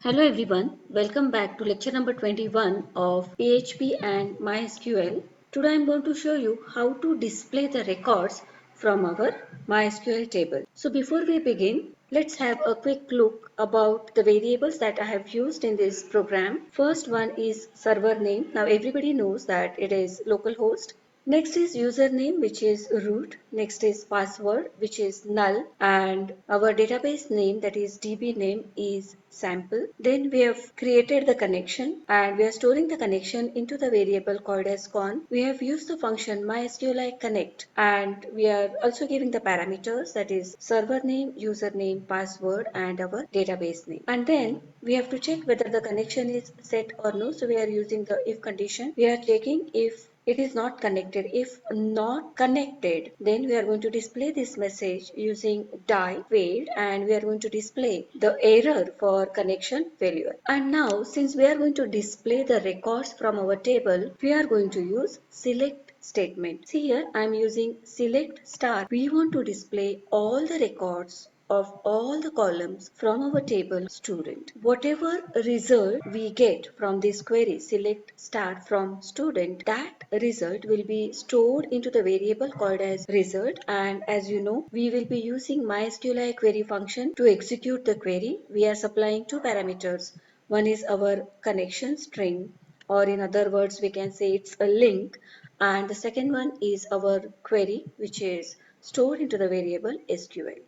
Hello everyone, welcome back to lecture number 21 of PHP and MySQL. Today I am going to show you how to display the records from our MySQL table. So before we begin, let's have a quick look about the variables that I have used in this program. First one is server name. Now everybody knows that it is localhost. Next is username, which is root. Next is password, which is null, and our database name, that is DB name, is sample. Then we have created the connection and we are storing the connection into the variable called as con. We have used the function mysqli connect and we are also giving the parameters, that is server name, username, password, and our database name. And then we have to check whether the connection is set or no. So we are using the if condition. We are checking if it is not connected. If not connected, then we are going to display this message using die failed, and we are going to display the error for connection failure. And now, since we are going to display the records from our table, we are going to use select statement. See here, I am using select star. We want to display all the records of all the columns from our table student. Whatever result we get from this query select star from student, that result will be stored into the variable called as result. And as you know, we will be using mysqli query function to execute the query. We are supplying two parameters. One is our connection string, or in other words we can say it's a link, and the second one is our query, which is stored into the variable SQL.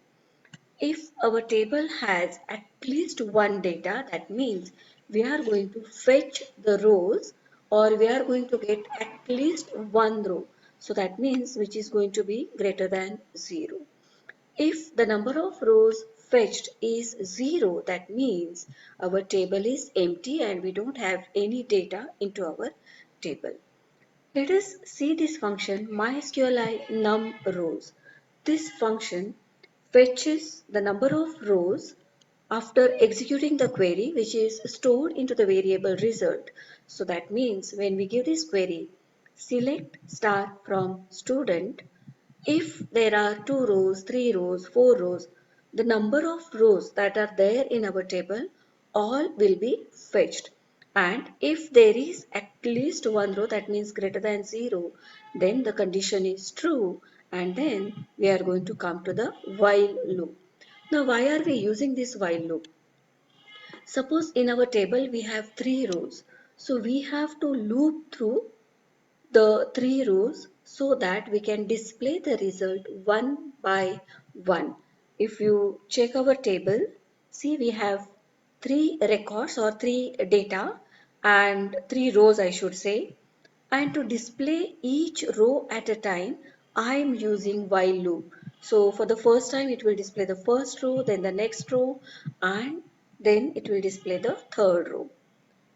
If our table has at least one data, that means we are going to fetch the rows, or we are going to get at least one row. So that means which is going to be greater than 0. If the number of rows fetched is 0, that means our table is empty and we don't have any data into our table. Let us see this function mysqli num rows. This function fetches the number of rows after executing the query, which is stored into the variable result. So that means when we give this query select star from student, if there are 2 rows, 3 rows, 4 rows, the number of rows that are there in our table all will be fetched. And if there is at least one row, that means greater than 0, then the condition is true, and then we are going to come to the while loop. Now why are we using this while loop? Suppose in our table we have 3 rows. So we have to loop through the 3 rows so that we can display the result one by one. If you check our table, see we have 3 records or 3 data and 3 rows, I should say. And to display each row at a time, I am using while loop. So for the first time it will display the first row, then the next row, and then it will display the third row.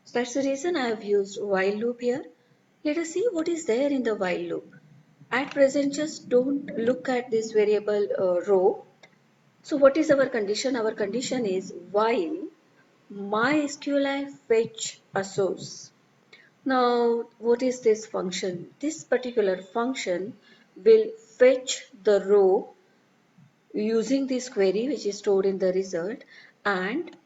So that's the reason I have used while loop here. Let us see what is there in the while loop. At present, just don't look at this variable row. So what is our condition? Our condition is while mysqli fetch a source. Now, what is this function? This particular function will fetch the row using this query, which is stored in the result, and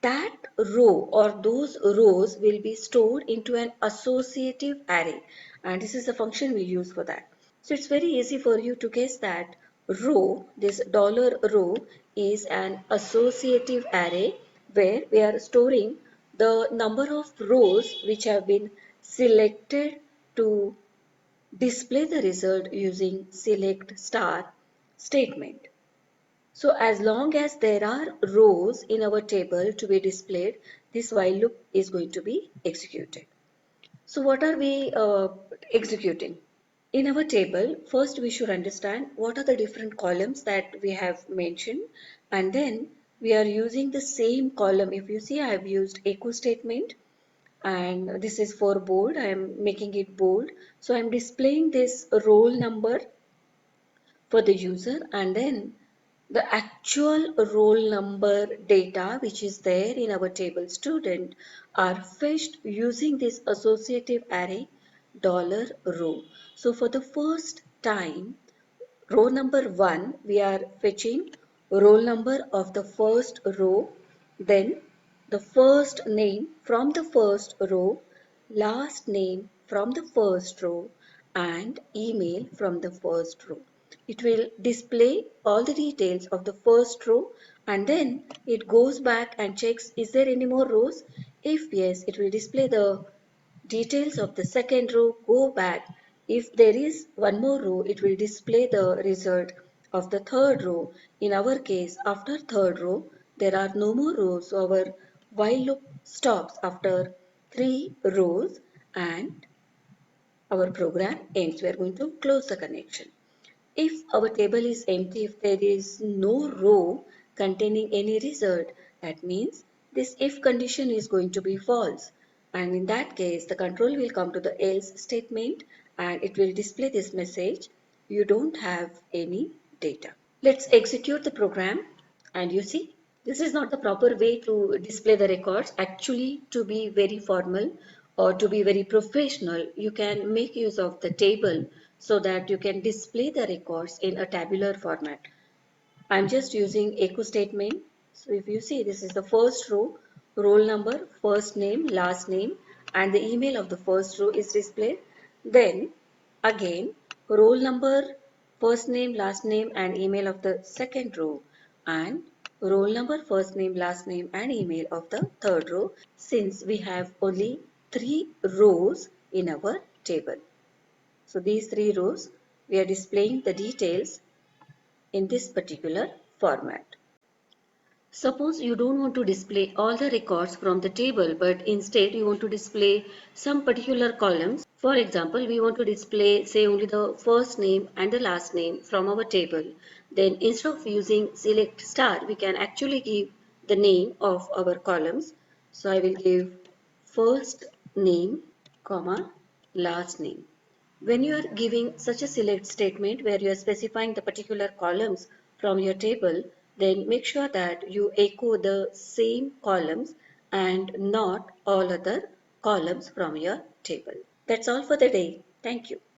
that row or those rows will be stored into an associative array, and this is the function we use for that. So it's very easy for you to guess that row, this dollar row, is an associative array where we are storing the number of rows which have been selected to display the result using select star statement. So as long as there are rows in our table to be displayed, this while loop is going to be executed. So what are we executing? In our table, first we should understand what are the different columns that we have mentioned, and then we are using the same column. If you see, I have used echo statement, and this is for bold. I am making it bold. So I am displaying this roll number for the user, and then the actual roll number data which is there in our table student are fetched using this associative array dollar row. So for the first time, row number 1, we are fetching roll number of the first row, then the first name from the first row, last name from the first row, and email from the first row. It will display all the details of the first row, and then it goes back and checks, is there any more rows? If yes, it will display the details of the second row, go back. If there is one more row, it will display the result of the third row. In our case, after third row, there are no more rows. So our while loop stops after 3 rows and our program ends. We are going to close the connection. If our table is empty, if there is no row containing any result, that means this if condition is going to be false. And in that case, the control will come to the else statement and it will display this message, you don't have any data. Let's execute the program and you see, this is not the proper way to display the records. Actually, to be very formal or to be very professional, you can make use of the table so that you can display the records in a tabular format. I'm just using echo statement. So if you see, this is the first row, roll number, first name, last name, and the email of the first row is displayed. Then again, roll number, first name, last name, and email of the second row, and roll number, first name, last name, and email of the third row, since we have only 3 rows in our table. So these 3 rows, we are displaying the details in this particular format. Suppose you don't want to display all the records from the table, but instead you want to display some particular columns. For example, we want to display, say, only the first name and the last name from our table. Then instead of using select star, we can actually give the name of our columns. So I will give first name, comma, last name. When you are giving such a select statement where you are specifying the particular columns from your table, then make sure that you echo the same columns and not all other columns from your table. That's all for the day. Thank you.